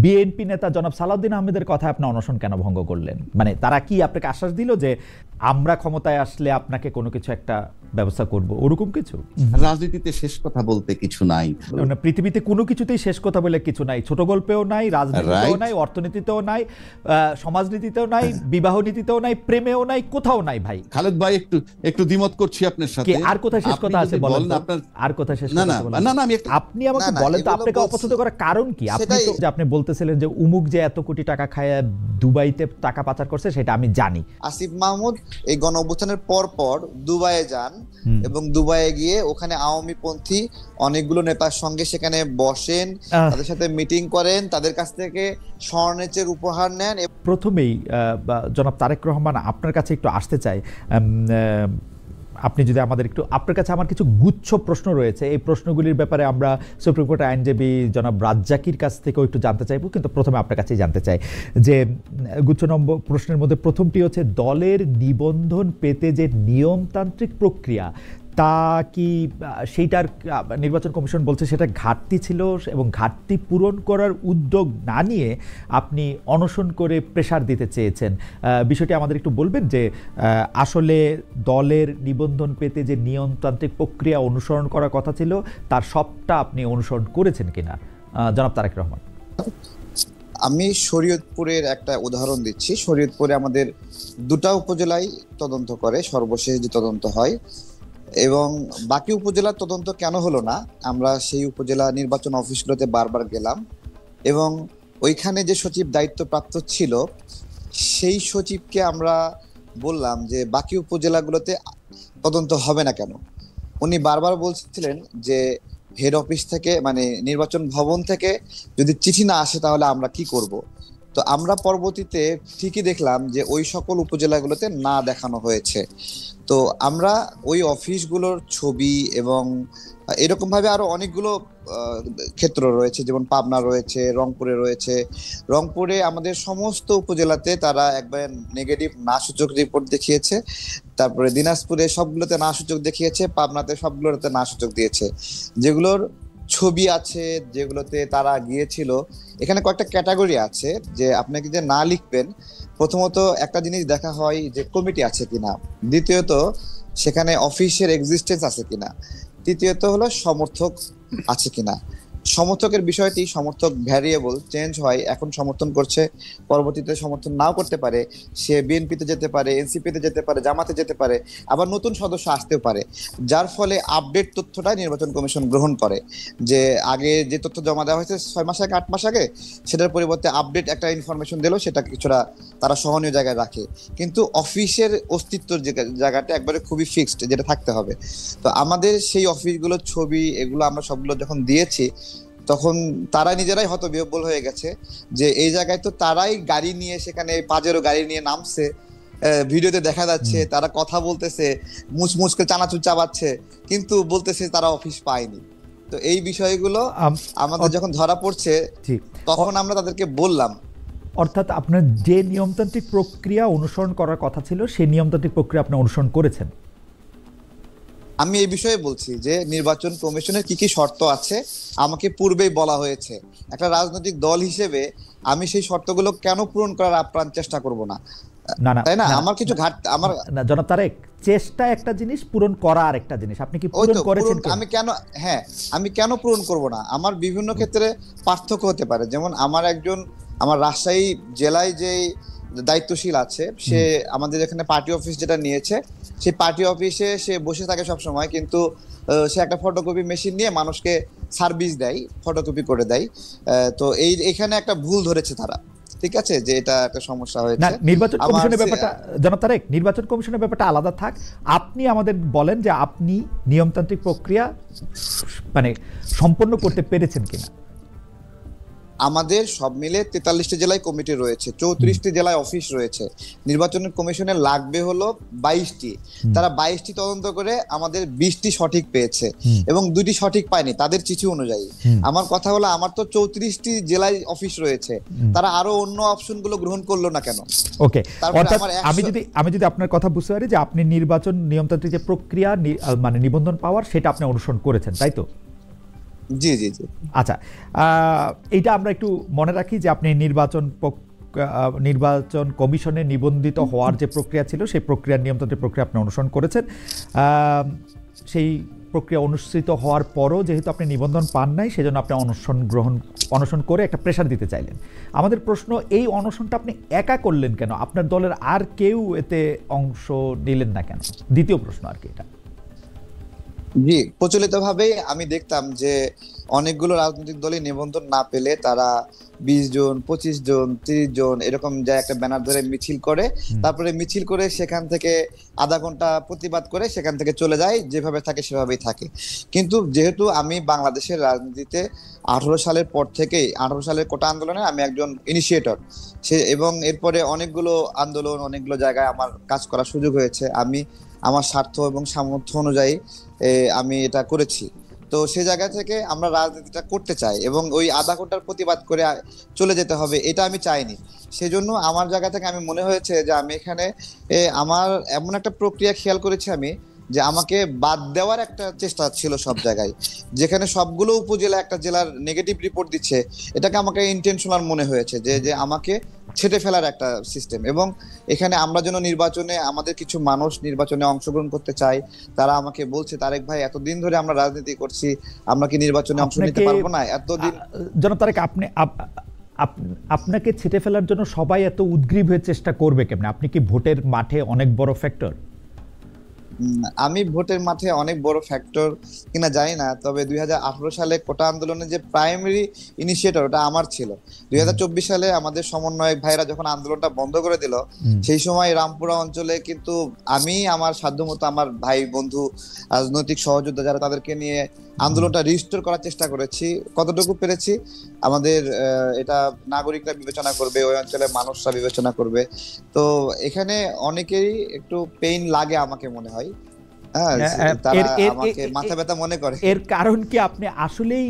BNP নেতা জনাব সালাউদ্দিন আহমেদের কথা আপনি অনশন কেন ভঙ্গ করলেন? মানে তারা কি আপনাকে আশ্বাস দিল যে আমরা ক্ষমতায় আসলে আপনাকে কোনো কিছু একটা ব্যবস্থা করব, ওরকম কিছু? রাজনীতিতে শেষ কথা বলতে কিছু নাই, পৃথিবীতে কোনো কিছুতেই শেষ কথা বলে কিছু নাই। ছোট গল্পেও নাই, রাজনীতিতেও নাই, অর্থনীতিতেও নাই, সমাজনীতিতেও নাই, বিবাহ নীতিতেও নাই, প্রেমেও নাই, কোথাও নাই ভাই। খালেদ ভাই একটু দ্বিমত করছি আপনার সাথে। আর কোথায় শেষ কথা আছে বলেন আপনার? আর কোথায় শেষ কথা আছে বলেন? না আমি আপনি আমাকে বলেন তো আপনাকে অপছন্দ করার কারণ কি? আপনি তো যে আপনি বলতেছিলেন যে উমুক যে এত কোটি টাকা খায় দুবাইতে টাকা পাচার করছে, সেটা আমি জানি। আসিফ মাহমুদ এই গণ অভ্যুত্থানের পর দুবাইয়ে যান এবং দুবাইয়ে গিয়ে ওখানে আওয়ামী পন্থী অনেকগুলো নেতার সঙ্গে সেখানে বসেন, তাদের সাথে মিটিং করেন, তাদের কাছ থেকে স্বর্ণের উপহার নেন। প্রথমেই জনাব তারেক রহমান আপনার কাছে একটু আসতে চাই। আপনি যদি আমাদের একটু, আপনার কাছে আমার কিছু গুচ্ছ প্রশ্ন রয়েছে, এই প্রশ্নগুলির ব্যাপারে আমরা সুপ্রিম কোর্টের আইনজীবী জনাব রাজ্জাকির কাছ থেকেও একটু জানতে চাইবো, কিন্তু প্রথমে আপনার কাছেই জানতে চাই যে গুচ্ছ নম্বর প্রশ্নের মধ্যে প্রথমটি হচ্ছে দলের নিবন্ধন পেতে যে নিয়মতান্ত্রিক প্রক্রিয়া, তা কি সেইটার নির্বাচন কমিশন বলছে সেটা ঘাটতি ছিল এবং ঘাটতি পূরণ করার উদ্যোগ না নিয়ে আপনি অনশন করে প্রেসার দিতে চেয়েছেন। বিষয়টি আমাদের একটু বলবেন যে আসলে দলের নিবন্ধন পেতে যে নিয়মতান্ত্রিক প্রক্রিয়া অনুসরণ করার কথা ছিল তার সবটা আপনি অনুসরণ করেছেন কিনা, জনাব তারেক রহমান? আমি শরীয়তপুরের একটা উদাহরণ দিচ্ছি। শরীয়তপুরে আমাদের দুটা উপজেলায় তদন্ত করে, সর্বশেষ যে তদন্ত হয়, এবং বাকি উপজেলার তদন্ত কেন হলো না, আমরা সেই উপজেলা নির্বাচন অফিসগুলোতে বারবার গেলাম এবং ওইখানে যে সচিব দায়িত্বপ্রাপ্ত ছিল সেই সচিবকে আমরা বললাম যে বাকি উপজেলাগুলোতে তদন্ত হবে না কেন। উনি বারবার বলছিলেন যে হেড অফিস থেকে, মানে নির্বাচন ভবন থেকে যদি চিঠি না আসে তাহলে আমরা কি করব। তো আমরা পরবর্তীতে ঠিকই দেখলাম যে ওই সকল উপজেলাগুলোতে না দেখানো হয়েছে। তো আমরা ওই অফিসগুলোর ছবি এবং এরকম ভাবে আরো অনেকগুলো ক্ষেত্র রয়েছে, যেমন পাবনা রয়েছে, রংপুরে রয়েছে। রংপুরে আমাদের সমস্ত উপজেলাতে তারা একবার নেগেটিভ না সূচক রিপোর্ট দেখিয়েছে, তারপরে দিনাজপুরে সবগুলোতে না সূচক দেখিয়েছে, পাবনাতে সবগুলোতে না সূচক দিয়েছে। যেগুলোর ছবি আছে, যেগুলোতে তারা গিয়েছিল, এখানে কয়েকটা ক্যাটাগরি আছে যে আপনাকে যে না লিখবেন। প্রথমত একটা জিনিস দেখা হয় যে কমিটি আছে কিনা, দ্বিতীয়ত সেখানে অফিসের এক্সিস্টেন্স আছে কিনা, তৃতীয়ত হলো সমর্থক আছে কিনা। সমর্থকের বিষয়টি, সমর্থক ভ্যারিয়েবল চেঞ্জ হয়, এখন সমর্থন করছে, পরবর্তীতে সমর্থন নাও করতে পারে, সে বিএনপিতে যেতে পারে, এনসিপিতে যেতে পারে, জামাতে যেতে পারে, আবার নতুন সদস্য আসতেও পারে, যার ফলে আপডেট তথ্যটা নির্বাচন কমিশন গ্রহণ করে। যে আগে যে তথ্য জমা দেওয়া হয়েছে 6 মাস আগে, 8 মাস আগে, সেটার পরিবর্তে আপডেট একটা ইনফরমেশন দিলেও সেটা কিছুটা তারা সহনীয় জায়গায় রাখে, কিন্তু অফিসের অস্তিত্বর জায়গাটা একবারে খুবই ফিক্সড, যেটা থাকতে হবে। তো আমাদের সেই অফিসগুলোর ছবি এগুলো আমরা সবগুলো যখন দিয়েছি, তখন তারা নিজেরাই হতবিহ্বল হয়ে গেছে যে এই জায়গায় তো তারাই গাড়ি নিয়ে, সেখানে পাজেরো গাড়ি নিয়ে নামছে, ভিডিওতে দেখা যাচ্ছে তারা কথা বলতেছে, মুচমুচকে চানাচুর চাবাচ্ছে, কিন্তু বলতেছে তারা অফিস পায়নি। তো এই বিষয়গুলো আমাদের যখন ধরা পড়ছে তখন আমরা তাদেরকে বললাম। অর্থাৎ আপনার যে নিয়মতান্ত্রিক প্রক্রিয়া অনুসরণ করার কথা ছিল সেই নিয়মতান্ত্রিক প্রক্রিয়া আপনি অনুসরণ করেছেন। আমি এই বিষয়ে বলছি যে নির্বাচন কমিশনের কি কি শর্ত আছে আমাকে পূর্বেই বলা হয়েছে। একটা রাজনৈতিক দল হিসেবে আমি সেই শর্তগুলো কেন পূরণ করার আপ্রাণ চেষ্টা করব না? তাই না? আমার কিছু আমার না, জনাব তারেক, চেষ্টা একটা জিনিস, পূরণ করা আরেকটা জিনিস। আপনি কি পূরণ করেছেন? আমি কেন পূরণ করব না? আমার বিভিন্ন ক্ষেত্রে পার্থক্য হতে পারে। যেমন আমার রাজশাহী জেলায় যে দায়িত্বশীল আছে, সে আমাদের এখানে পার্টি অফিস যেটা নিয়েছে, সেই পার্টি অফিসে সে বসে থাকে সব সময়, কিন্তু সে একটা ফটোকপি মেশিন নিয়ে মানুষকে সার্ভিস দেয়, ফটোকপি করে দেয়। তো এখানে একটা ভুল ধরেছে তারা, ঠিক আছে, যে এটা একটা সমস্যা হয়েছে। না, নির্বাচন কমিশনের ব্যাপারটা জনাব তারেক, নির্বাচন কমিশনের ব্যাপারটা আলাদা থাক। আপনি আমাদের বলেন যে আপনি নিয়মতান্ত্রিক প্রক্রিয়া মানে সম্পন্ন করতে পেরেছেন কিনা। আমাদের সব মিলে 43টি জেলায় কমিটি রয়েছে, 34টি জেলায় অফিস রয়েছে। নির্বাচন কমিশনের লাগবে হলো 22টি। তারা 22টি তদন্ত করে আমাদের 20টি সঠিক পেয়েছে এবং 2টি সঠিক পায়নি তাদের চিঠি অনুযায়ী। আমার কথা হলো, আমার তো 34টি জেলায় অফিস রয়েছে, তারা আরো অন্য অপশন গুলো গ্রহণ করলো না কেন? ওকে, অর্থাৎ আমি যদি আপনার কথা বুঝতে পারি যে আপনি নির্বাচন নিয়মতান্ত্রিক যে প্রক্রিয়া মানে নিবন্ধন পাওয়ার, সেটা আপনি অনুসরণ করেছেন, তাই তো? জি জি জি। আচ্ছা, এইটা আমরা একটু মনে রাখি যে আপনি নির্বাচন কমিশনে নিবন্ধিত হওয়ার যে প্রক্রিয়া ছিল সেই প্রক্রিয়ার নিয়মতান্ত্রিক প্রক্রিয়া আপনি অনুসরণ করেছেন। সেই প্রক্রিয়া অনুষ্ঠিত হওয়ার পরও যেহেতু আপনি নিবন্ধন পান নাই, সেজন্য আপনি অনশন করে একটা প্রেশার দিতে চাইলেন। আমাদের প্রশ্ন, এই অনশনটা আপনি একা করলেন কেন? আপনার দলের আর কেউ এতে অংশ নিলেন না কেন? দ্বিতীয় প্রশ্ন আর কি এটা। জি, প্রচলিতভাবেই আমি দেখতাম যে অনেকগুলো রাজনৈতিক দলই নিবন্ধন না পেলে তারা 20 জন, 25 জন, 30 জন এরকম যায় একটা ব্যানার ধরে মিছিল করে, তারপরে মিছিল করে সেখান থেকে আধা ঘন্টা প্রতিবাদ করে সেখান থেকে চলে যায়, যেভাবে থাকে সেভাবেই থাকে। কিন্তু যেহেতু আমি বাংলাদেশের রাজনীতিতে 18 সালের পর থেকেই, 18 সালের কোটা আন্দোলনে আমি একজন ইনিশিয়েটর, এবং এরপরে অনেকগুলো আন্দোলন, অনেকগুলো জায়গায় আমার কাজ করার সুযোগ হয়েছে। আমি আমার স্বার্থ এবং সামর্থ্য অনুযায়ী আমি এটা করেছি। তো সেই জায়গা থেকে আমরা রাজনীতিটা করতে চাই, এবং ওই আধা ঘন্টার প্রতিবাদ করে চলে যেতে হবে এটা আমি চাইনি। সেজন্য আমার জায়গা থেকে আমি মনে হয়েছে যে আমি এখানে আমার এমন একটা প্রক্রিয়া খেয়াল করেছি আমি, যে আমাকে বাদ দেওয়ার একটা চেষ্টা ছিল সব জায়গায়, যেখানে সবগুলো উপজেলা একটা জেলার নেগেটিভ রিপোর্ট দিচ্ছে, এটাকে আমাকে ইন্টেনশনাল মনে হয়েছে যে আমাকে ছেটে ফেলার একটা সিস্টেম। এবং এখানে আমরা যেন নির্বাচনে, আমাদের কিছু মানুষ নির্বাচনে অংশগ্রহণ করতে চাই, তারা আমাকে বলছে, তারেক ভাই এতদিন ধরে আমরা রাজনীতি করছি, আমরা কি নির্বাচনে অংশ নিতে পারবো না? এতদিন জনাব তারেক, আপনাকে ছেটে ফেলার জন্য সবাই এত উদ্গ্রীব হয়ে চেষ্টা করবে কেমনে? আপনি কি ভোটের মাঠে অনেক বড় ফ্যাক্টর? আমি ভোটের মাঠে অনেক বড় ফ্যাক্টর কিনা জানি না, তবে 2018 সালে কোটা আন্দোলনের যে প্রাইমারি ইনিশিয়েটর ওটা আমার ছিল। 2024 সালে আমাদের সমন্বয়ক ভাইরা যখন আন্দোলনটা বন্ধ করে দিল, সেই সময় রামপুরা অঞ্চলে কিন্তু আমি আমার সাধ্যমতো আমার ভাই বন্ধু রাজনৈতিক সহযোদ্ধা যারা, তাদেরকে নিয়ে আন্দোলনটা রিস্টোর করার চেষ্টা করেছি, কতটুকু পেরেছি। আমাদের এটা নাগরিকরা বিবেচনা করবে, ওই অঞ্চলের মানুষরা বিবেচনা করবে। তো এখানে অনেকেরই একটু পেইন লাগে আমাকে মনে হয়, তারা আমাকে মাথা ব্যথা মনে করে। এর কারণ কি আপনি আসলেই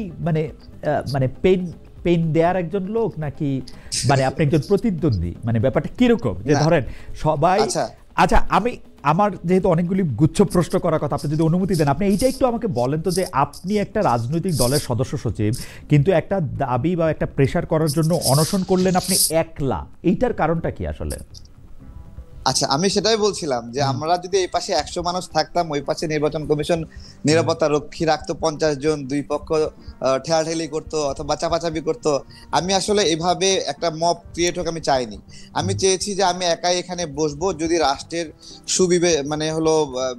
মানে পেইন দেয়ার একজন লোক, নাকি মানে আপনি একজন প্রতিদ্বন্দ্বী? মানে ব্যাপারটা কিরকম? যে ধরেন সবাই, আচ্ছা আমার যেহেতু অনেকগুলি গুচ্ছ প্রশ্ন করার কথা, আপনি যদি অনুমতি দেন, আপনি এইটা একটু আমাকে বলেন তো, যে আপনি একটা রাজনৈতিক দলের সদস্য সচিব, কিন্তু একটা দাবি বা একটা প্রেশার করার জন্য অনশন করলেন আপনি একলা, এইটার কারণটা কি আসলে? আচ্ছা, আমি সেটাই বলছিলাম যে আমরা যদি এই পাশে 100 মানুষ থাকতাম, ওই পাশে নির্বাচন কমিশন নিরাপত্তা রক্ষী রাখতো 50 জন, দুই পক্ষ ঠেলাঠেলি করতো অথবা চাপাচাপি করতো। আমি আসলে এভাবে একটা মব ক্রিয়েট হোক আমি চাইনি। আমি চেয়েছি যে আমি একাই এখানে বসবো, যদি রাষ্ট্রের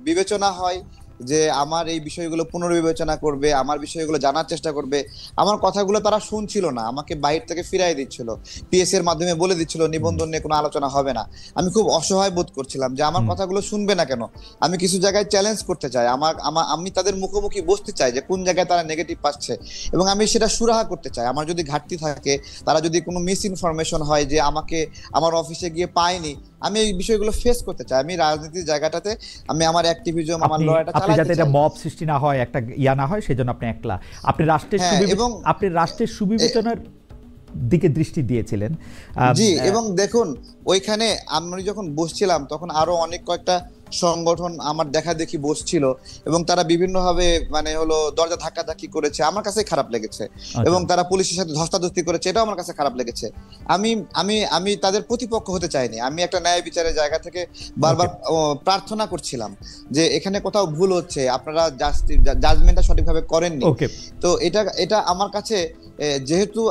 বিবেচনা হয় যে আমার এই বিষয়গুলো পুনর্বিবেচনা করবে, আমার বিষয়গুলো জানার চেষ্টা করবে। আমার কথাগুলো তারা শুনছিল না, আমাকে বাইরে থেকে ফিরাই দিচ্ছিল, পিএস এর মাধ্যমে বলে দিচ্ছিল নিবন্ধন নিয়ে কোনো আলোচনা হবে না। আমি খুব অসহায় বোধ করছিলাম যে আমার কথাগুলো শুনবে না কেন। আমি কিছু জায়গায় চ্যালেঞ্জ করতে চাই, আমি তাদের মুখোমুখি বসতে চাই যে কোন জায়গায় তারা নেগেটিভ পাচ্ছে, এবং আমি সেটা সুরাহা করতে চাই। আমার যদি ঘাটতি থাকে, তারা যদি কোনো মিস ইনফরমেশন হয় যে আমাকে আমার অফিসে গিয়ে পাইনি, আমি এই বিষয়গুলো ফেস করতে চাই। আমি রাজনীতির জায়গাটাতে আমি আমার অ্যাক্টিভিজম, আমার লড়াইটা চালাতে চাই, যাতে এটা মব সৃষ্টি না হয়, একটা ইয়া না হয়, সেজন্য আপনি একলা, আপনি রাষ্ট্রের সুবিবেচনার দিকে দৃষ্টি দিয়েছিলেন। জি, এবং দেখুন ওইখানে আমি যখন বসছিলাম তখন আরো অনেক কয়েকটা সংগঠন আমার দেখা দেখি বসছিল, এবং তারা বিভিন্নভাবে দরজা ধাক্কাধাক্কি করেছে, আমার কাছে খারাপ লেগেছে। এবং তারা পুলিশের সাথে ধস্তাধস্তি করেছে, এটাও আমার কাছে খারাপ লেগেছে। আমি আমি আমি তাদের প্রতিপক্ষ হতে চাইনি। আমি একটা ন্যায় বিচারের জায়গা থেকে বারবার প্রার্থনা করছিলাম যে এখানে কোথাও ভুল হচ্ছে, আপনারা জাজমেন্টটা সঠিকভাবে করেননি। তো এটা আমার কাছে, যেহেতু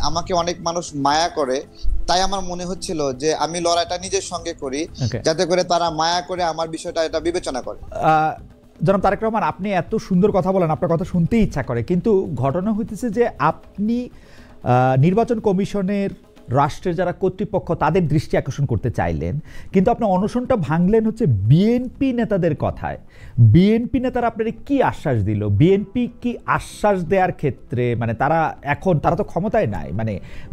আমাকে অনেক মানুষ মায়া করে, তাই আমার মনে হচ্ছিল যে আমি লড়াইটা নিজের সঙ্গে করি, যাতে করে তারা মায়া করে আমার বিষয়টা এটা বিবেচনা করে। জনাব তারেক রহমান, আপনি এত সুন্দর কথা বলেন, আপনার কথা শুনতেই ইচ্ছা করে, কিন্তু ঘটনা হইতেছে যে আপনি নির্বাচন কমিশনের রাষ্ট্রের যারা কর্তৃপক্ষ তাদের দৃষ্টি আকর্ষণ করতে চাইলেন, কিন্তু আপনি অনশনটা ভাঙলেন হচ্ছে বিএনপি নেতাদের কথায়। বিএনপি নেতারা আপনার কি আশ্বাস দিল? বিএনপি কি আশ্বাস দেওয়ার ক্ষেত্রে, মানে তারা তো ক্ষমতায় নাই, মানে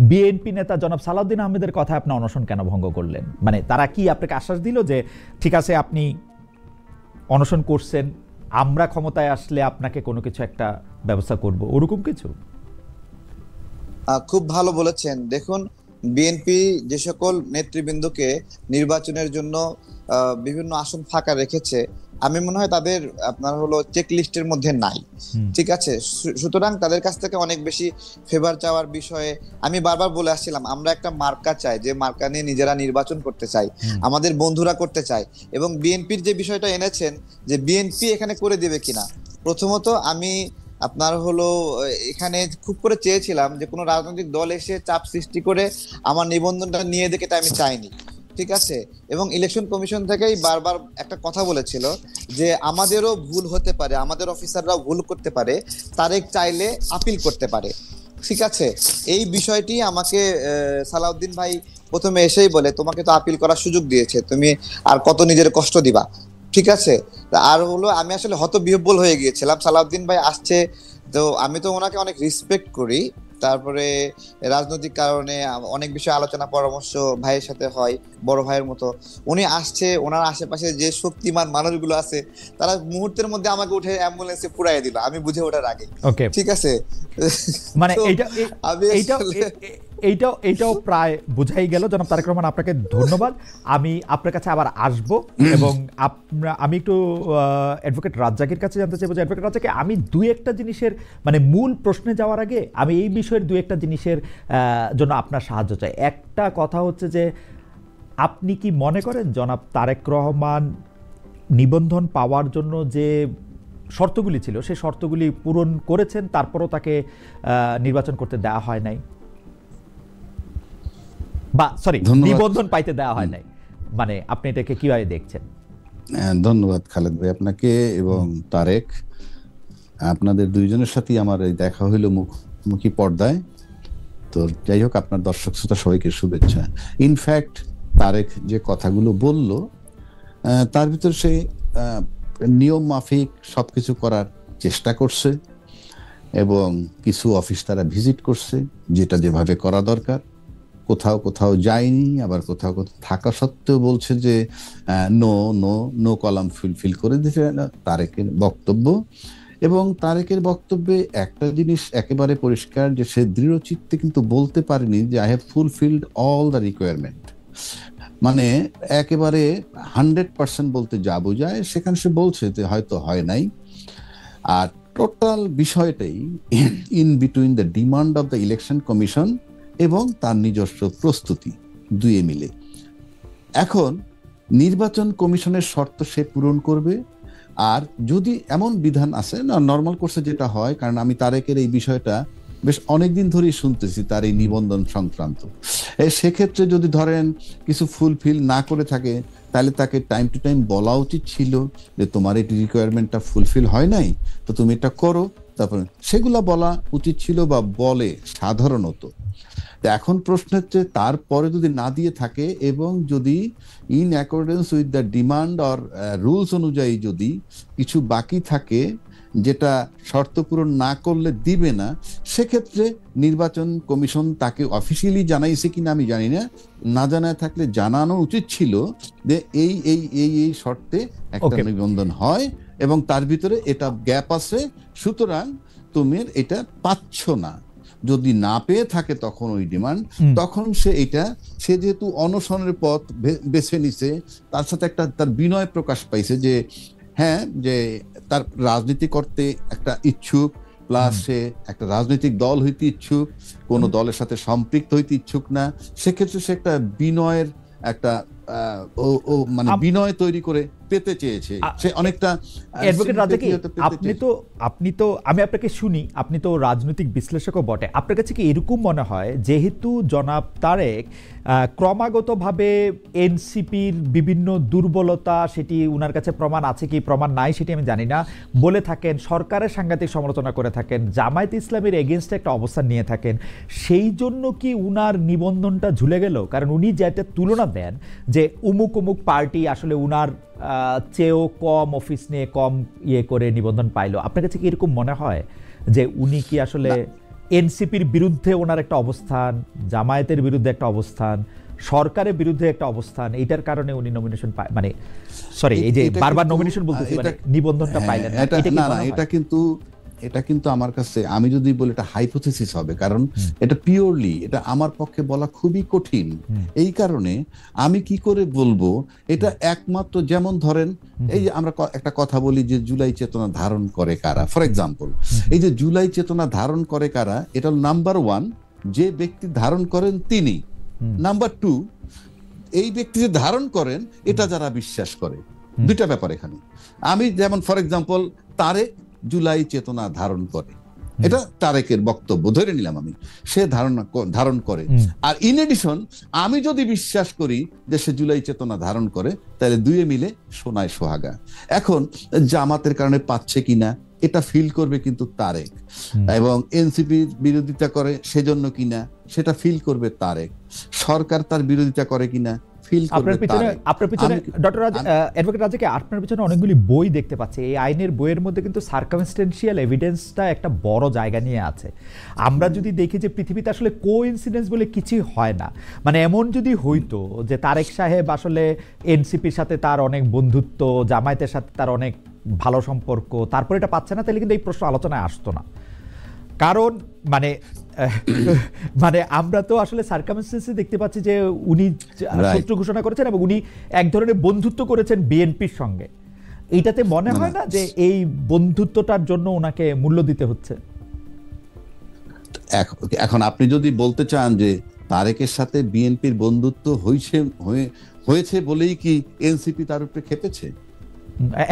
বিএনপি নেতা জনাব সালাউদ্দিন আহমেদের কথায় আপনি অনশন কেন ভঙ্গ করলেন? মানে তারা কি আপনাকে আশ্বাস দিল যে ঠিক আছে আপনি অনশন করছেন, আমরা ক্ষমতায় আসলে আপনাকে কোনো কিছু একটা ব্যবস্থা করব, ওরকম কিছু? খুব ভালো বলেছেন। দেখুন, বিএনপি যে সকল নেতৃবৃন্দকে নির্বাচনের জন্য বিভিন্ন আসন ফাঁকা রেখেছে, আমি মনে হয় তাদের আপনার হলো চেক লিস্টের মধ্যে নাই। ঠিক আছে, সুতরাং তাদের কাছ থেকে অনেক বেশি ফেভার চাওয়ার বিষয়ে আমি বারবার বলে আসছিলাম, আমরা একটা মার্কা চাই, যে মার্কা নিয়ে নিজেরা নির্বাচন করতে চাই, আমাদের বন্ধুরা করতে চাই। এবং বিএনপির যে বিষয়টা এনেছেন যে বিএনপি এখানে করে দেবে কিনা, প্রথমত আমি আপনার হলো এখানে খুব করে চেয়েছিলাম যে কোনো রাজনৈতিক দল এসে চাপ সৃষ্টি করে আমার নিবন্ধনটা নিয়ে দেখে, এটা আমি চাইনি। ঠিক আছে, এবং ইলেকশন কমিশন থেকেই বারবার একটা কথা বলেছিল যে আমাদেরও ভুল হতে পারে, আমাদের অফিসাররাও ভুল করতে পারে, তারেক চাইলে আপিল করতে পারে। ঠিক আছে, এই বিষয়টি আমাকে সালাউদ্দিন ভাই প্রথমে এসেই বলে, তোমাকে তো আপিল করার সুযোগ দিয়েছে, তুমি আর কত নিজের কষ্ট দিবা। ঠিক আছে, আর হলো আমি আসলে হতবিহ্বল হয়ে গিয়েছিলাম, সালাউদ্দিন ভাই আসছে, তো আমি তো ওনাকে অনেক রেসপেক্ট করি, তারপরে রাজনৈতিক কারণে অনেক বিষয়ে আলোচনা পরামর্শ ভাইয়ের সাথে হয়, বড় ভাইয়ের মতো। উনি আসছে, ওনার আশেপাশে যে শক্তিমান মানুষগুলো আছে তারা মুহূর্তের মধ্যে আমাকে উঠে অ্যাম্বুলেন্সে পুরাই দিল, আমি বুঝে ওঠার আগে। ঠিক আছে, মানে এইটাও প্রায় বোঝাই গেল। জনাব তারেক রহমান, আপনাকে ধন্যবাদ। আমি আপনার কাছে আবার আসব এবং আমি একটু অ্যাডভোকেট রাজ্জাকের কাছে জানতে চাইবো যে অ্যাডভোকেট রাজ্জাকে, আমি দুই একটা জিনিসের মানে মূল প্রশ্নে যাওয়ার আগে আমি এই বিষয়ের দুই একটা জিনিসের জন্য আপনার সাহায্য চাই। একটা কথা হচ্ছে যে আপনি কি মনে করেন জনাব তারেক রহমান নিবন্ধন পাওয়ার জন্য যে শর্তগুলি ছিল সেই শর্তগুলি পূরণ করেছেন, তারপরও তাকে নির্বাচন করতে দেওয়া হয় নাই, বা সরি নিবন্ধন পাইতে দেওয়া হয় নাই, মানে আপনি এটাকে কিভাবে দেখছেন? ধন্যবাদ খালেদ ভাই আপনাকে এবং তারেক, আপনাদের দুইজনের সাথেই আমার এই দেখা হইলো মুখোমুখি পর্দায়। তো যাই হোক, আপনার দর্শক শ্রোতা সবাইকে শুভেচ্ছা। ইনফ্যাক্ট তারেক যে কথাগুলো বলল তার ভিতর সে নিয়ম মাফিক সবকিছু করার চেষ্টা করছে এবং কিছু অফিস তারা ভিজিট করছে, যেটা যেভাবে করা দরকার। কোথাও কোথাও যায়নি, আবার কোথাও কোথাও থাকা সত্ত্বেও বলছে যে no no no column fill করে দিতে তারেকের বক্তব্য। এবং তারেকের বক্তব্যে একটা জিনিস একেবারে পরিষ্কার, যে সে দৃঢ় চিত্তে কিন্তু বলতে পারেনি যে I have fulfilled all the requirement. মানে একেবারে 100% বলতে যা বোঝায় সেখানে সে বলছে যে হয়তো হয় নাই। আর টোটাল বিষয়টাই in between the demand of the election commission এবং তার নিজস্ব প্রস্তুতি, দুয়ে মিলে। এখন নির্বাচন কমিশনের শর্ত সে পূরণ করবে। আর যদি এমন বিধান আছে না, নর্মাল কোর্সে যেটা হয়, কারণ আমি তারেকের এই বিষয়টা বেশ অনেকদিন ধরেই শুনতেছি, তার এই নিবন্ধন সংক্রান্ত, সেক্ষেত্রে যদি ধরেন কিছু ফুলফিল না করে থাকে, তাহলে তাকে টাইম টু টাইম বলা উচিত ছিল যে তোমার এই রিকোয়ারমেন্টটা ফুলফিল হয় নাই, তো তুমি এটা করো। তারপরে সেগুলা বলা উচিত ছিল বা বলে সাধারণত। এখন প্রশ্ন হচ্ছে, তারপরে যদি না দিয়ে থাকে এবং যদি in accordance with the demand or rules অনুযায়ী যদি কিছু বাকি থাকে যেটা শর্ত পূরণ না করলে দিবে না, সেক্ষেত্রে নির্বাচন কমিশন তাকে অফিসিয়ালি জানাইছে কিনা আমি জানি না, না জানায় থাকলে জানানো উচিত ছিল যে এই এই এই এই শর্তে একটা নিবন্ধন হয় এবং তার ভিতরে এটা গ্যাপ আছে, সুতরাং তুমি এটা পাচ্ছ না। যদি না পেয়ে থাকে তখন ওই ডিমান্ড, তখন সে যেহেতু অনশনের পথ বেছে নিছে, তার সাথে একটা তার বিনয় প্রকাশ পাইছে যে হ্যাঁ, যে তার রাজনীতি করতে একটা ইচ্ছুক, প্লাস সে একটা রাজনৈতিক দল হইতে ইচ্ছুক, কোন দলের সাথে সম্পৃক্ত হইতে ইচ্ছুক না। সেক্ষেত্রে সে একটা বিনয়ের একটা মানে বিনয় তৈরি করে পেতে চেয়েছে। সে অনেকটা অ্যাডভোকেট রাজ্জাকি, আপনি তো আমি আপনাকে শুনি, আপনি তো রাজনৈতিক বিশ্লেষকও বটে। আপনার কাছে কি এরকম মনে হয়, যেহেতু জনাব তারেক ক্রমাগতভাবে এনসিপির বিভিন্ন দুর্বলতা, সেটি উনার কাছে প্রমাণ আছে কি প্রমাণ নাই সেটি আমি জানি না, বলে থাকেন, সরকারের সাংঘাতিক সমালোচনা করে থাকেন, জামায়াত ইসলামের এগেনস্টে একটা অবস্থান নিয়ে থাকেন, সেই জন্য কি উনার নিবন্ধনটা ঝুলে গেল? কারণ উনি যেটা তুলনা দেন যে উমুক উমুক পার্টি আসলে উনার চেয়েও কম অফিস নিয়ে কম ইয়ে করে নিবন্ধন পাইলো। আপনার কাছে কি এরকম মনে হয় যে উনি কি আসলে এনসিপির বিরুদ্ধে ওনার একটা অবস্থান, জামায়াতের বিরুদ্ধে একটা অবস্থান, সরকারের বিরুদ্ধে একটা অবস্থান, এইটার কারণে উনি নমিনেশন মানে সরি এই যে বারবার নমিনেশন বলতেছি, মানে নিবন্ধনটা পাইলেন না? এটা কিন্তু এটা কিন্তু আমার কাছে, আমি যদি বলি এটা হাইপোথেসিস হবে, কারণ এটা পিওরলি এটা আমার পক্ষে বলা খুবই কঠিন। এই কারণে আমি কি করে বলবো এটা একমাত্র, যেমন ধরেন এই যে আমরা একটা কথা বলি যে জুলাই চেতনা ধারণ করে কারা, ফর এক্সাম্পল এই যে জুলাই চেতনা ধারণ করে কারা, এটা নাম্বার 1 যে ব্যক্তি ধারণ করেন তিনি, নাম্বার 2 এই ব্যক্তি যে ধারণ করেন এটা যারা বিশ্বাস করে। দুইটা ব্যাপার এখানে। আমি যেমন ফর এক্সাম্পল তারেক জুলাই চেতনা ধারণ করে, এটা তারেকের বক্তব্য ধরে নিলাম আমি, সে ধারণ করে। আর ইন এডিশন আমি যদি বিশ্বাস করি যে সে জুলাই চেতনা ধারণ করে, তাহলে দুয়ে মিলে সোনায় সোহাগা। এখন জামাতের কারণে পাচ্ছে কিনা এটা ফিল করবে কিন্তু তারেক, এবং এনসিপির বিরোধিতা করে সেজন্য কিনা সেটা ফিল করবে তারেক, সরকার তার বিরোধিতা করে কিনা ফিল করবে তারেক। আপনার পিছনে ডক্টর অ্যাডভোকেট রাজাকে, আপনার পিছনে অনেকগুলি বই দেখতে পাচ্ছি। এই আইনের বইয়ের মধ্যে কিন্তু সার্কামস্টেন্সিয়াল এভিডেন্সটা একটা বড় জায়গা নিয়ে আছে। আমরা যদি দেখি যে পৃথিবীতে আসলে কোইন্সিডেন্স বলে কিছুই হয় না, মানে এমন যদি হইতো যে তারেক সাহেব আসলে এনসিপির সাথে তার অনেক বন্ধুত্ব, জামায়াতের সাথে তার অনেক ভালো সম্পর্ক, তারপর এটা পাচ্ছে না, তাহলে কিন্তু এই প্রশ্ন আলোচনায় আসতো না। কারণ মানে আমরা তো আসলে সার্কামস্টেন্সে দেখতে পাচ্ছি যে উনি শত্রু ঘোষণা করেছেন এবং উনি এক ধরনের বন্ধুত্ব করেছেন বিএনপির সঙ্গে। এইটাতে মনে হয় না যে এই বন্ধুত্বটার জন্য ওনাকে মূল্য দিতে হচ্ছে? এখন আপনি যদি বলতে চান যে তারেকের সাথে বিএনপির বন্ধুত্ব হয়েছে বলেই কি এনসিপি তার উপরে খেপেছে?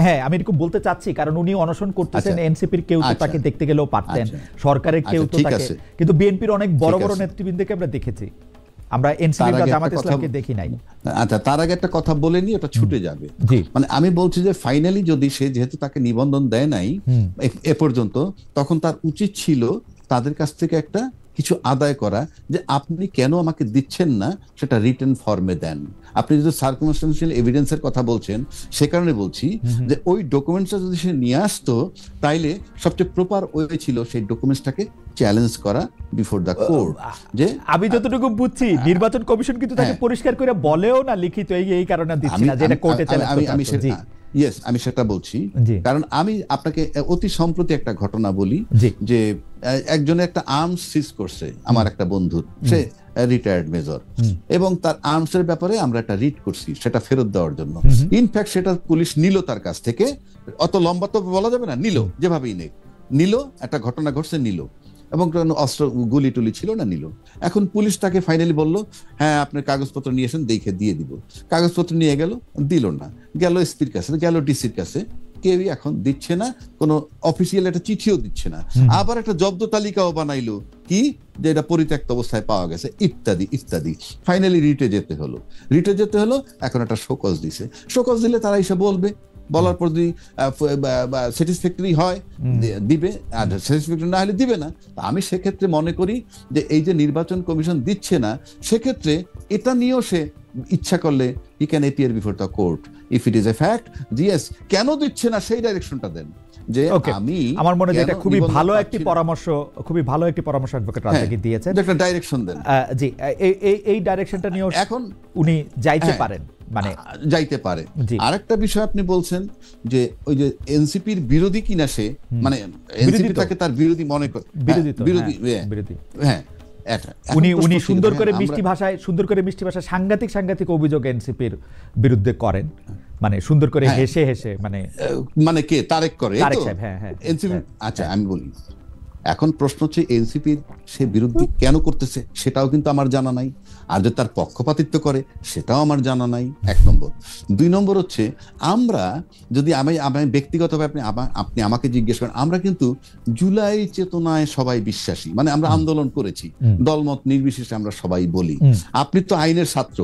হ্যাঁ, আমি এরকম বলতে চাচ্ছি, কারণ উনি অনশন করতেছেন, এনসিপির কেউ তো তাকে দেখতে গেলেও পারতেন, সরকারের কেউ তো তাকে, কিন্তু বিএনপির অনেক বড় বড় নেতৃবৃন্দকে আমরা দেখেছি, আমরা এনসিপি বা জামাত ইসলামকে দেখি নাই। আচ্ছা, তার আগে একটা কথা বলে নি, ওটা ছুটে যাবে। মানে আমি বলছি যে ফাইনালি যদি সে, যেহেতু তাকে নিবন্ধন দেয় নাই এ পর্যন্ত, তখন তার উচিত ছিল তাদের কাছ থেকে একটা কিছু আদায় করা, যে আপনি কেন আমাকে দিচ্ছেন না সেটা রিটেন ফর্মে দেন। আপনি যদি সার্কামস্টেন্সিয়াল এভিডেন্সের কথা বলছেন, সে কারণে বলছি যে ওই ডকুমেন্টসটা যদি সে নিয়ে আসতো, তাইলে সবচেয়ে প্রপার ওয়ে ছিল সেই ডকুমেন্টসটাকে চ্যালেঞ্জ করা বিফোর দ্য কোর্ট। যে আমি যতটুকু বুঝছি নির্বাচন কমিশন কিন্তু তাকে পরিষ্কার করে বলেও না লিখিত, এই কারণে দিচ্ছি না, যেটা কোর্টে চ্যালেঞ্জ করতে। ইয়েস, আমি সেটা বলছি, কারণ আমি আপনাকে অতি সম্প্রতি একটা ঘটনা বলি, যে একজনে একটা আর্মস সিজ করছে আমার একটা বন্ধুর, সে রিটায়ার্ড মেজর, এবং তার আর্মসের ব্যাপারে আমরা একটা রিট করছি সেটা ফেরত দেওয়ার জন্য। ইনফ্যাক্ট সেটা পুলিশ নিল তার কাছ থেকে, অত লম্বা তো বলা যাবে না, নিল, যেভাবেই নিল, একটা ঘটনা ঘটছে নিল, এবং অস্ত্র গুলি টুলি ছিল না, নিল। এখন পুলিশ তাকে ফাইনালি বলল, হ্যাঁ আপনার কাগজপত্র নিয়ে এসেন, দেখে দিয়ে দিব। কাগজপত্র নিয়ে গেল, দিল না, গেল এসপির কাছে, গেল ডিসির কাছে, কেউই এখন দিচ্ছে না, কোনো অফিসিয়াল একটা চিঠিও দিচ্ছে না। আবার একটা জব্দ তালিকাও বানাইলো, কি যে এটা পরিত্যক্ত অবস্থায় পাওয়া গেছে, ইত্যাদি ইত্যাদি। ফাইনালি রিটে যেতে হলো, এখন একটা শোকজ দিছে, শোকজ দিলে তারা এসে বলবে, বলার পর যদি স্যাটিসফ্যাক্টরি হয় দিবে, আর স্যাটিসফ্যাক্টরি না হলে দিবে না। আমি সেক্ষেত্রে মনে করি যে এই যে নির্বাচন কমিশন দিচ্ছে না, সেক্ষেত্রে এটা নিয়েও সে ইচ্ছা করলে he can appear before the court if it is a fact. GS কেন দিচ্ছে না সেই ডাইরেকশনটা দেন। যে আমি, আমার মনে হয় এটা খুবই ভালো একটি পরামর্শ, অ্যাডভোকেট রাজাকে দিয়েছেন, একটা ডাইরেকশন দেন। জি, এই ডাইরেকশনটা নিয়েও এখন উনি যাইতে পারেন, মানে যাইতে পারে। আরেকটা বিষয় আপনি বলছেন যে ওই যে এনসিপির বিরোধী কিনা সে, মানে এনসিপি তাকে তার বিরোধী মনে করে, বিরোধী, হ্যাঁ, উনি সুন্দর করে মিষ্টি ভাষায় সাংঘাতিক অভিযোগ এনসিপির বিরুদ্ধে করেন, মানে সুন্দর করে হেসে মানে কে তারেক করে, এনসিপি। আচ্ছা, আমি বলি, এখন প্রশ্ন হচ্ছে এনসিপির সে বিরোধী কেন করতেছে সেটাও কিন্তু আমার জানা নাই, আর যে তার পক্ষপাতিত্ব করে সেটাও আমার জানা নাই, 1 নম্বর। 2 নম্বর হচ্ছে, আমরা যদি আমি ব্যক্তিগতভাবে আপনি আমাকে জিজ্ঞেস করেন, আমরা কিন্তু জুলাই চেতনায় সবাই বিশ্বাসী, মানে আমরা আন্দোলন করেছি, দলমত নির্বিশেষে আমরা সবাই বলি। আপনি তো আইনের ছাত্র,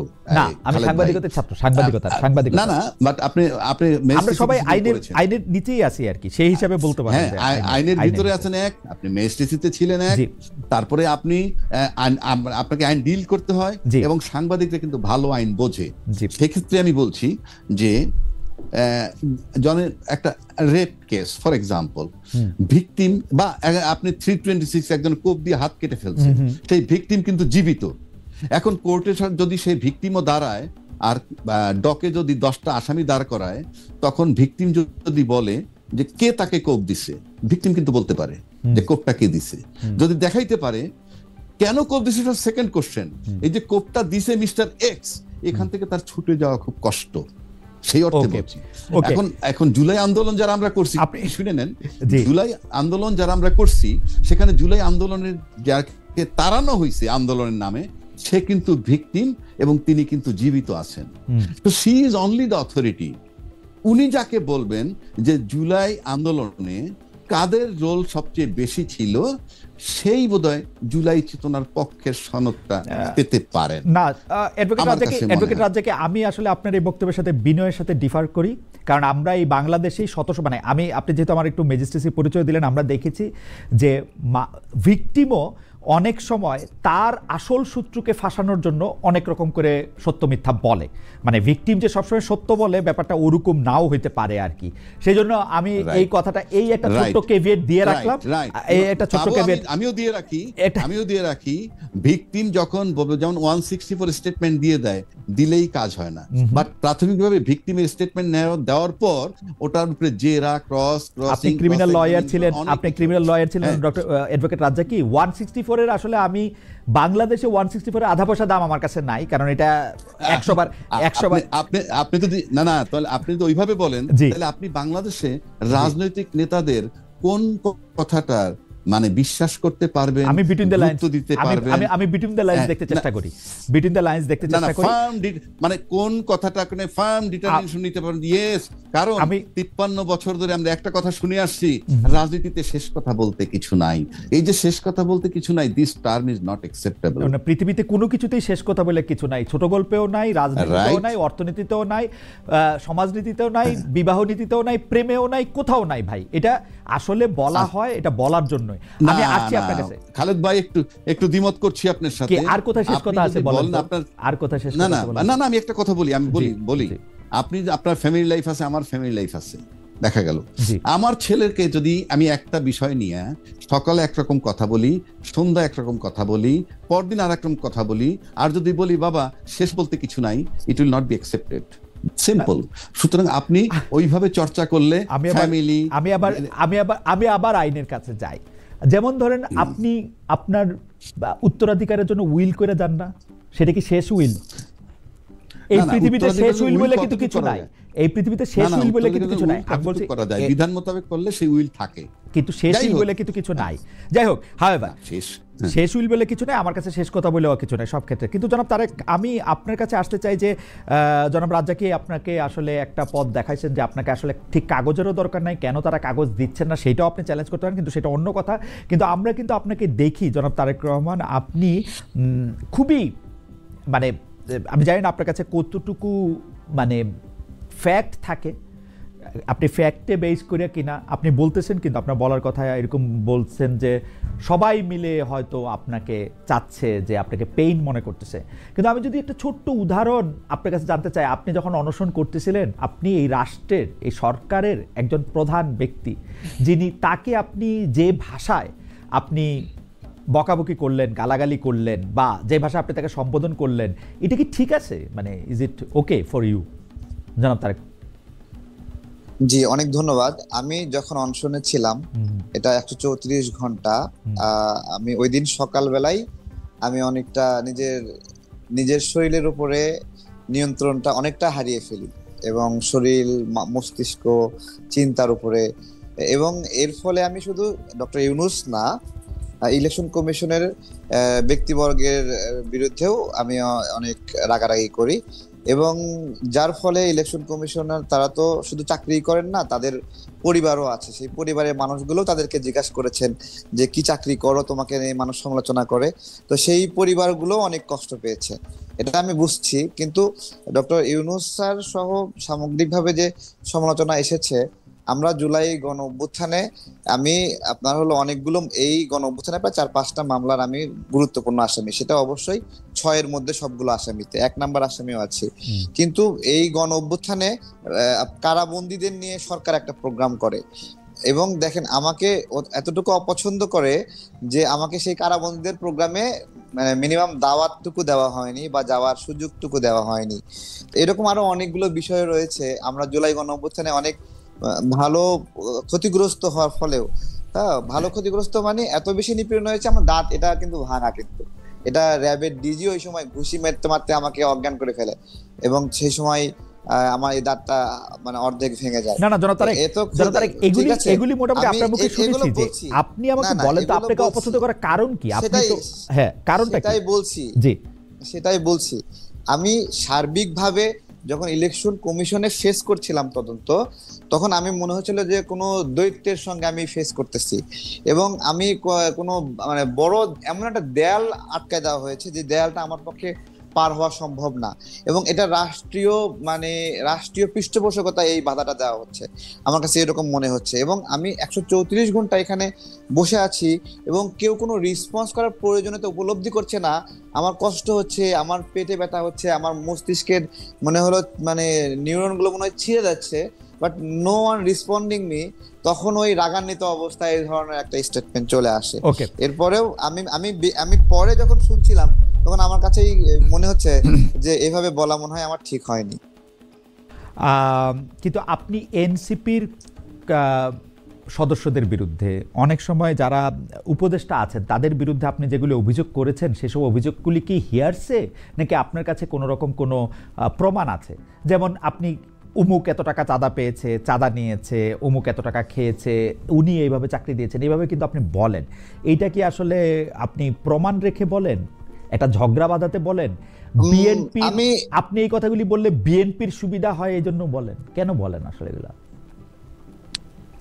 না, বাট আপনি আমরা সবাই আইনের নিচেই আছি আর কি, সেই হিসাবে বলতে পারেন। আইনের ভিতরে আছেন এক, আপনি ম্যাজিস্ট্রেসিতে ছিলেন এক, তারপরে আপনাকে আইন ডিল করতে হয়, এবং সাংবাদিকরা কিন্তু ভালো আইন বোঝে। সেক্ষেত্রে আমি বলছি যে জনের একটা rape case for example, victim বা আপনি 326 একজন কোপ দিয়ে হাত কেটে ফেলছেন, সেই ভিকটিম কিন্তু জীবিত। এখন কোর্টে যদি সেই ভিকটিমও দাঁড়ায়, আর ডকে যদি 10টা আসামি দাঁড় করায়, তখন ভিকটিম যদি বলে যে কে তাকে কোপ দিছে, ভিকটিম কিন্তু বলতে পারে যে কোপটা কে দিছে। যদি দেখাইতে পারে কেন কোপ দিছে, সেটা সেকেন্ড কোশ্চেন। এই যে কোপটা দিছে মিস্টার এক্স, এখান থেকে তার ছুটে যাওয়া খুব কষ্ট, সেই অর্থে বলছি। এখন জুলাই আন্দোলন যারা আমরা করছি, আপনি শুনে নেন, জুলাই আন্দোলন যারা আমরা করছি, সেখানে জুলাই আন্দোলনের যাকে তাড়ানো হয়েছে আন্দোলনের নামে, সে কিন্তু ভিকটিম এবং তিনি কিন্তু জীবিত আছেন। তো she is only the authority. উনি যাকে বলবেন যে জুলাই আন্দোলনে কাদের রোল সবচেয়ে বেশি ছিল, সেই বোধহয় জুলাই চেতনার পক্ষের সনদটা পেতে পারেন না। অ্যাডভোকেট রাজ্জাককে আমি আসলে আপনার এই বক্তব্যের সাথে বিনয়ের সাথে ডিফার করি, কারণ আমরা এই বাংলাদেশেই মানে আপনি যেহেতু আমার একটু ম্যাজিস্ট্রেসি পরিচয় দিলেন, আমরা দেখেছি যে ভিকটিমও অনেক সময় তার আসল শত্রুকে ফাঁসানোর জন্য অনেক রকম করে সত্য মিথ্যা বলে। মানে ভিকটিম যে সবসময় সত্য বলে, ব্যাপারটা ওরকম নাও হইতে পারে আর কি। সেই জন্য আমি এই কথাটা, এই একটা ছোট্ট কেভিয়েট দিয়ে রাখলাম। এই একটা ছোট্ট কেভিয়েট আমিও দিয়ে রাখি। ভিকটিম যখন যেমন 164 স্টেটমেন্ট দিয়ে দেয়, দিলেই কাজ হয় না। বাট প্রাথমিকভাবে ভিকটিমের স্টেটমেন্ট দেওয়ার পর ওটার উপরে জেরা, আপনি ক্রিমিনাল লয়ার ছিলেন ডক্টর অ্যাডভোকেট রাজ্জাকি। 164 এর আসলে আমি বাংলাদেশে 164 এর আধা পয়সা দাম আমার কাছে নাই, কারণ এটা 100 বার আপনি তো না তাহলে আপনি তো ওইভাবে বলেন, তাহলে আপনি বাংলাদেশে রাজনৈতিক নেতাদের কোন কথাটার মানে বিশ্বাস করতে পারবেন, আমি বিটুইন দ্য লাইন্স দিতে পারবেন, আমি বিটুইন দ্য লাইন্স দেখতে চেষ্টা করি, বিটুইন দ্য লাইন্স দেখতে চেষ্টা করি। মানে কোন কথাটা কোনে ফার্ম ডিটারমিনেশন নিতে পারবেন। ইয়েস, কারণ আমি 53 বছর ধরে আমরা একটা কথা শুনে আসছি, রাজনীতিতে শেষ কথা বলতে কিছু নাই। এই যে শেষ কথা বলতে কিছু নাই, this term is not acceptable. পৃথিবীতে কোনো কিছুতেই শেষ কথা বলে কিছু নাই। ছোট গল্পেও নাই, রাজনীতিতেও নাই, অর্থনীতিতেও নাই, সমাজনীতিতেও নাই, বিবাহ নীতিতেও নাই, প্রেমেও নাই, কোথাও নাই ভাই। এটা আসলে বলা হয়, এটা বলার জন্য। আমি আসছি আপনার কাছে। খালেদ ভাই, একটু দ্বিমত করছি আপনার সাথে। আর কোথায় শেষ কথা আছে বলেন তো? আর কোথায় শেষ কথা আছে বলেন? না আমি একটা কথা বলি, বলি আপনি, আপনার ফ্যামিলি লাইফ আছে, আমার ফ্যামিলি লাইফ আছে। দেখা গেল আমার ছেলেকে যদি আমি একটা বিষয় নিয়ে সকালে একরকম কথা বলি, সন্ধ্যা একরকম কথা বলি, পরদিন আর একরকম কথা বলি, আর যদি বলি বাবা শেষ বলতে কিছু নাই, it will not be accepted. Simple. সুতরাং আপনি ওইভাবে চর্চা করলে ফ্যামিলি, আমি আবার আইনের কাছে যাই। যেমন ধরেন, আপনি আপনার উত্তরাধিকারের জন্য উইল করে যান না, সেটা কি শেষ উইল? এই পৃথিবীতে শেষ উইল বলে কিন্তু কিছু নাই। এই পৃথিবীতে শেষ উইল বলে কিন্তু কিছু নাই। আমি বলছি বিধান মোতাবেক করলে সেই উইল থাকে, কিন্তু শেষ উইল বলে কিন্তু কিছু নাই। যাই হোক, হাওয়েভার শেষ উইল বলে কিছু নাই, আমার কাছে শেষ কথা বলেও কিছু নাই সব ক্ষেত্রে। কিন্তু জনাব তারেক, আমি আপনার কাছে আসতে চাই যে জনাব রাজ্জাকি আপনাকে আসলে একটা পথ দেখাইছেন যে আপনাকে আসলে ঠিক কাগজেরও দরকার নাই, কেন তারা কাগজ দিচ্ছেন না সেটাও আপনি চ্যালেঞ্জ করতে পারেন, কিন্তু সেটা অন্য কথা। কিন্তু আমরা কিন্তু আপনাকে দেখি জনাব তারেক রহমান, আপনি খুবই মানে, আমি জানি না আপনার কাছে কতটুকু মানে ফ্যাক্ট থাকে, আপনি ফ্যাক্টে বেস করে কিনা আপনি বলতেছেন, কিন্তু আপনার বলার কথা এরকম বলছেন যে সবাই মিলে হয়তো আপনাকে চাচ্ছে, যে আপনাকে পেইন মনে করতেছে। কিন্তু আমি যদি একটা ছোট্ট উদাহরণ আপনার কাছে জানতে চাই, আপনি যখন অনশন করতেছিলেন, আপনি এই রাষ্ট্রের, এই সরকারের একজন প্রধান ব্যক্তি, যিনি, তাকে আপনি যে ভাষায় আপনি বকাবকি করলেন, গালাগালি করলেন, বা যে ভাষা আপনি তাকে সম্বোধন করলেন, এটা কি ঠিক আছে? মানে is it okay for you জনাব তারেক? জি, অনেক ধন্যবাদ। আমি যখন অনশনে ছিলাম, এটা 134 ঘন্টা, আমি ওই দিন সকালবেলায় আমি অনেকটা নিজের শরীরের উপরে নিয়ন্ত্রণটা অনেকটা হারিয়ে ফেলি, এবং শরীর, মস্তিষ্ক, চিন্তার উপরে। এবং এর ফলে আমি শুধু ডক্টর ইউনূস না, ইলেকশন কমিশনের ব্যক্তিবর্গের বিরুদ্ধেও আমি অনেক রাগারাগি করি, এবং যার ফলে ইলেকশন কমিশনার, তারা তো শুধু চাকরি করেন না, তাদের পরিবারও আছে। সেই পরিবারের মানুষগুলো তাদেরকে জিজ্ঞাসা করেছেন যে কি চাকরি করো, তোমাকে নিয়ে মানুষ সমালোচনা করে। তো সেই পরিবারগুলো অনেক কষ্ট পেয়েছে, এটা আমি বুঝছি। কিন্তু ডক্টর ইউনূস স্যার সহ সামগ্রিকভাবে যে সমালোচনা এসেছে, আমরা জুলাই গণ অভ্যুত্থানে, আমি আপনার অনেকগুলো, এই গণ অভ্যুত্থানে প্রায় 4-5টা মামলার আমি গুরুত্বপূর্ণ আসামি, সেটা অবশ্যই 6-এর মধ্যে সবগুলো আসামিতে 1 নাম্বার আসামিও আছি। কিন্তু এই গণ অভ্যুত্থানে কারাবন্দীদের নিয়ে সরকার একটা প্রোগ্রাম করে, এবং দেখেন আমাকে এতটুকু অপছন্দ করে যে আমাকে সেই কারাবন্দীদের প্রোগ্রামে মানে মিনিমাম দাওয়াতটুকু দেওয়া হয়নি, বা যাওয়ার সুযোগটুকু দেওয়া হয়নি। এরকম আরো অনেকগুলো বিষয় রয়েছে। আমরা জুলাই গণ অভ্যুত্থানে অনেক ভালো ক্ষতিগ্রস্ত হওয়ার ফলেও, হ্যাঁ ভালো ক্ষতিগ্রস্ত মানে এত বেশি নিপীড়ন হয়েছে, আমার দাঁত এটা কিন্তু ভাঙা, কিন্তু এটা র্যাবের ডিজি ওই সময় ঘুষি মারতে মারতে আমাকে অজ্ঞান করে ফেলে, এবং সেই সময় আমার এই দাঁতটা মানে অর্ধেক ভেঙে যায়। না না জনাব তারেক, জনাব তারেক, এগুলি ঠিক আছে, এগুলি মোটামুটি আমি আপনার মুখে শুনেছি যে বলছি। আপনি আমাকে না, না, বলেন তো এগুলো আপনাকে বলছি। অপছন্দ করার কারণ কি? আপনি সেটাই, তো হ্যাঁ কারণটা কি? সেটাই বলছি, জি সেটাই বলছি। আমি সার্বিকভাবে যখন ইলেকশন কমিশনে ফেস করছিলাম তদন্ত, তখন আমি মনে হচ্ছিল যে কোনো দৈত্যের সঙ্গে আমি ফেস করতেছি, এবং আমি কোনো মানে বড় এমন একটা দেয়াল আটকায় দেওয়া হয়েছে যে দেয়ালটা আমার পক্ষে পার হওয়া সম্ভব না, এবং এটা রাষ্ট্রীয় পৃষ্ঠপোষকতায় এই বাধাটা দেওয়া হচ্ছে, আমার কাছে এরকম মনে হচ্ছে। এবং আমি 134 ঘন্টা এখানে বসে আছি এবং কেউ কোনো রেসপন্স করার প্রয়োজনীয়তা উপলব্ধি করছে না। আমার কষ্ট হচ্ছে, আমার পেটে ব্যথা হচ্ছে, আমার মস্তিষ্কের মনে হলো মানে নিউরনগুলো মনে হয় ছিঁড়ে যাচ্ছে, but no one responding me. তখন ওই রাগান্বিত অবস্থায় এই ধরনের একটা স্টেটমেন্ট চলে আসে। ওকে, এরপরেও আমি আমি আমি পরে যখন শুনছিলাম, তখন আমার কাছেই মনে হচ্ছে যে এভাবে বলা মনে হয় আমার ঠিক হয়নি। কিন্তু আপনি এনসিপির সদস্যদের বিরুদ্ধে অনেক সময় যারা উপদেষ্টা আছেন তাদের বিরুদ্ধে আপনি যেগুলো অভিযোগ করেছেন সেসব অভিযোগগুলি কি হিয়ারসে, নাকি আপনার কাছে কোনো রকম কোনো প্রমাণ আছে? যেমন আপনি উমুক এত টাকা চাঁদা পেয়েছে, চাঁদা নিয়েছে, উমুক এত টাকা খেয়েছে, উনি এইভাবে চাকরি দিয়েছেন, এইভাবে কিন্তু আপনি বলেন। এইটা কি আসলে আপনি প্রমাণ রেখে বলেন, একটা ঝগড়া বাঁধাতে বলেন? বিএনপি, আপনি এই কথাগুলি বললে বিএনপির সুবিধা হয় এই জন্য বলেন? কেন বলেন আসলে এগুলা?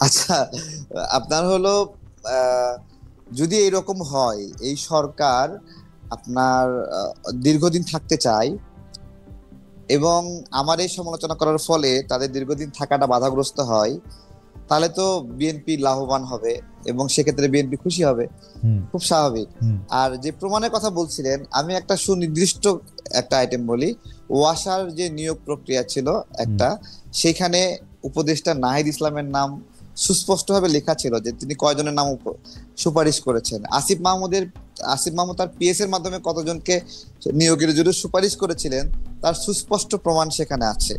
আচ্ছা, আপনার হলো যদি এরকম হয়, এই সরকার আপনার দীর্ঘদিন থাকতে চায় এবং আমার এই সমালোচনা করার ফলে তাদের দীর্ঘদিন থাকাটা বাধাগ্রস্ত হয়, তাহলে তো বিএনপি লাভবান হবে এবং সেক্ষেত্রে বিএনপি খুশি হবে, খুব স্বাভাবিক। আর যে প্রমাণের কথা বলছিলেন, আমি একটা সুনির্দিষ্ট একটা আইটেম বলি। ওয়াসার যে নিয়োগ প্রক্রিয়া ছিল একটা, সেখানে উপদেষ্টা নাহিদ ইসলামের নাম সুস্পষ্টভাবে লেখা ছিল যে তিনি কয়জনের নাম সুপারিশ করেছেন। আসিফ মাহমুদ তার পিএস এর মাধ্যমে কতজনকে নিয়োগের জন্য সুপারিশ করেছিলেন তার সুস্পষ্ট প্রমাণ সেখানে আছে।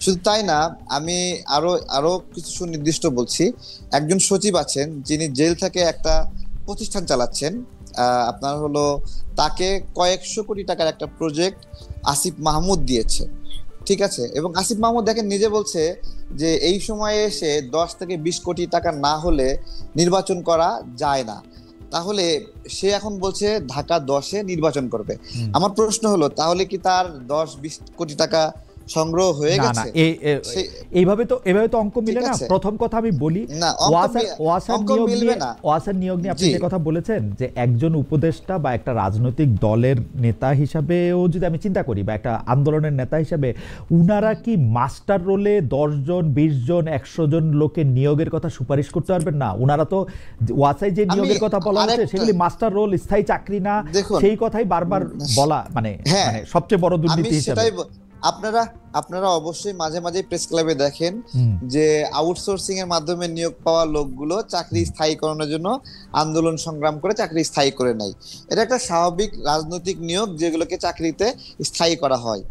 শুধু তাই না, আমি আরো কিছু সুনির্দিষ্ট বলছি। একজন সচিব আছেন যিনি জেল থেকে একটা প্রতিষ্ঠান চালাচ্ছেন, আপনার হলো তাকে কয়েকশো কোটি টাকার একটা প্রজেক্ট আসিফ মাহমুদ দিয়েছে, ঠিক আছে? এবং আসিফ মাহমুদ দেখেন নিজে বলছে যে এই সময়ে এসে 10 থেকে 20 কোটি টাকা না হলে নির্বাচন করা যায় না। তাহলে সে এখন বলছে ঢাকা 10-এ নির্বাচন করবে। আমার প্রশ্ন হলো, তাহলে কি তার 10-20 কোটি টাকা সংগ্রহ হয়ে গেছে? এইভাবে তো অঙ্ক মিলে না। প্রথম কথা আমি বলি, ওয়াসার নিয়োগ নিয়ে আপনি যে কথা বলেছেন যে একজন উপদেষ্টা বা একটা রাজনৈতিক দলের নেতা হিসাবেও যদি আমি চিন্তা করি বা একটা আন্দোলনের নেতা হিসাবে, উনারা কি মাস্টার রোলে 10 জন 20 জন 100 জন লোকের নিয়োগের কথা সুপারিশ করতে পারবেন না? উনারা তো ওয়াসায় যে নিয়োগের কথা বলা হচ্ছে সেগুলি মাস্টার রোল, স্থায়ী চাকরি না, সেই কথাই বারবার বলা, মানে সবচেয়ে বড় দুর্নীতি হিসেবে। আপনারা অবশ্যই মাঝে মাঝে প্রেস ক্লাবে দেখেন যে আউটসোর্সিং এর মাধ্যমে নিয়োগ পাওয়া লোকগুলো চাকরি স্থায়ীকরণের জন্য আন্দোলন সংগ্রাম করে চাকরি স্থায়ী করে নেয়। এটা একটা স্বাভাবিক রাজনৈতিক নিয়োগ যেগুলোকে চাকরিতে স্থায়ী করা হয়।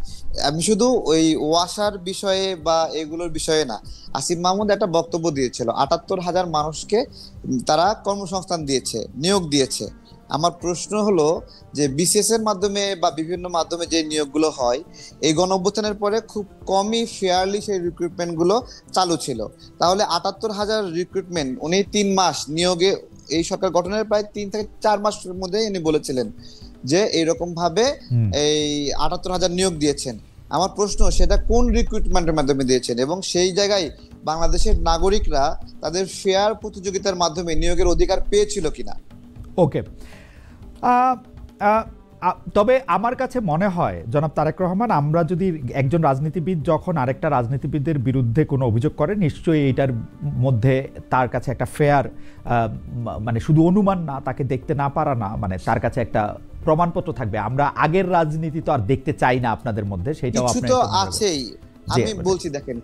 আমি শুধু ওই ওয়াসার বিষয়ে বা এগুলোর বিষয়ে না, আসিফ মাহমুদ একটা বক্তব্য দিয়েছিল 78,000 মানুষকে তারা কর্মসংস্থান দিয়েছে, নিয়োগ দিয়েছে। আমার প্রশ্ন হলো যে বিসিএস এর মাধ্যমে বা বিভিন্ন মাধ্যমে যে নিয়োগগুলো হয়, এই গণঅভ্যুত্থানের পরে খুব কমই ফেয়ারলি সেই রিক্রুটমেন্ট গুলো চালু ছিল। তাহলে 78,000 রিক্রুটমেন্ট উনি 3 মাস নিয়োগে, এই সরকার গঠনের প্রায় 3 থেকে 4 মাসের মধ্যে উনি বলেছিলেন যে এইরকম ভাবে এই 78,000 নিয়োগ দিয়েছেন। আমার প্রশ্ন, সেটা কোন রিক্রুটমেন্টের মাধ্যমে দিয়েছেন এবং সেই জায়গায় বাংলাদেশের নাগরিকরা তাদের ফেয়ার প্রতিযোগিতার মাধ্যমে নিয়োগের অধিকার পেয়েছিল কিনা? ওকে, তবে আমার কাছে মনে হয় জনাব তারেক রহমান, আমরা যদি একজন রাজনীতিবিদ যখন আরেকটা রাজনীতিবিদের বিরুদ্ধে কোনো অভিযোগ করে, নিশ্চয়ই এইটার মধ্যে তার কাছে একটা ফেয়ার, মানে শুধু অনুমান না, তাকে দেখতে না পারা না, মানে তার কাছে একটা প্রমাণপত্র থাকবে। আমরা আগের রাজনীতি তো আর দেখতে চাই না আপনাদের মধ্যে, সেটাও আপনার তো আছেই। আমি বলছি দেখেন,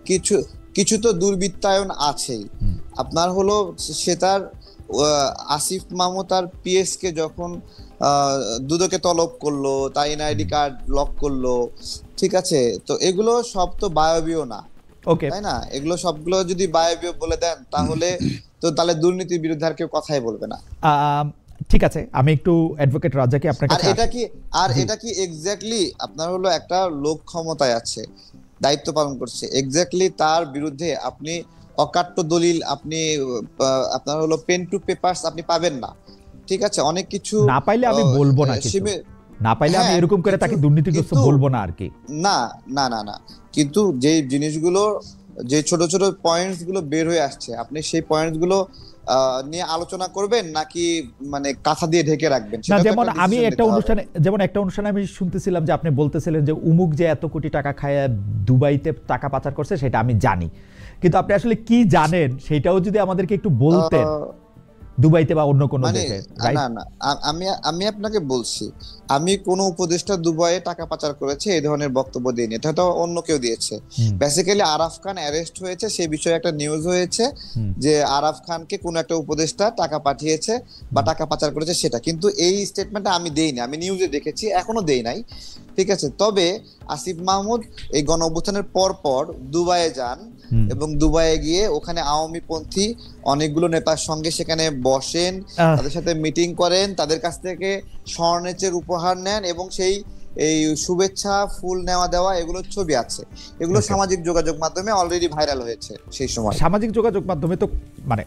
কিছু তো দুর্বৃত্তায়ন আছেই। আপনার হলো সে তার আসিফ মাহমুদ তার পিএস কে যখন দুদকে তলব করলো, তার এনআইডি কার্ড লক করলো, ঠিক আছে? তো এগুলো সব তো বায়বীয় না, ওকে, তাই না? এগুলো সবগুলো যদি বায়বীয় বলে দেন তাহলে দুর্নীতির বিরুদ্ধে আর কেউ কথাই বলবে না। ঠিক আছে, আমি একটু অ্যাডভোকেট রাজাকে আপনার আর কাছে এটা কি এক্স্যাক্টলি আপনার হলো একটা লোক ক্ষমতায় আছে, দায়িত্ব পালন করছে, এক্স্যাক্টলি তার বিরুদ্ধে আপনি অকাট্য দলিল, আপনার হলো পেন টু পেপারস আপনি পাবেন না। ঠিক আছে, অনেক কিছু না পাইলে আমি বলবো না কিছু, না পাইলে আমি হ্যাঁ, এরকম করে তাকে দুর্নীতিগ্রস্ত বলবো না আর কি। না না না না, কিন্তু যে জিনিসগুলো, যে ছোট ছোট পয়েন্টস গুলো বের হয়ে আসছে, আপনি সেই পয়েন্টস গুলো নিয়ে আলোচনা করবেন নাকি মানে কাঁথা দিয়ে ঢেকে রাখবেন? না, যেমন আমি একটা অনুষ্ঠানে আমি শুনতেছিলাম যে আপনি বলতেছিলেন যে উমুক যে এত কোটি টাকা খায় দুবাইতে টাকা পাচার করছে, সেটা আমি জানি, কিন্তু আপনি আসলে কি জানেন সেটাও যদি আমাদেরকে একটু বলতেন, দুবাইতে বা অন্য কোনো দেশে। না না, আমি আপনাকে বলছি, আমি কোন উপদেষ্টা দুবাইয়ে টাকা পাচার করেছে এই ধরনের বক্তব্য দিইনি, এটা তো অন্য কেউ দিয়েছে। বেসিক্যালি আরাফ খান অ্যারেস্ট হয়েছে, সেই বিষয়ে একটা নিউজ হয়েছে যে আরাফ খানকে কোন একটা উপদেষ্টা টাকা পাঠিয়েছে বা টাকা পাচার করেছে, সেটা কিন্তু এই স্টেটমেন্টটা আমি দেইনি, আমি নিউজে দেখেছি, এখনো দেই নাই। ঠিক আছে, তবে আসিফ মাহমুদ এই গণ অভ্যুত্থানের পর দুবাইয়ে যান এবং দুবাইয়ে গিয়ে ওখানে আওয়ামী পন্থী অনেকগুলো নেতার সঙ্গে সেখানে বসেন, তাদের সাথে মিটিং করেন, তাদের কাছ থেকে স্বর্ণেচের উপহার নেন এবং সেই এই শুভেচ্ছা ফুল নেওয়া দেওয়া এগুলোর ছবি আছে, এগুলো সামাজিক যোগাযোগ মাধ্যমে অলরেডি ভাইরাল হয়েছে। সেই সময় সামাজিক যোগাযোগ মাধ্যমে তো মানে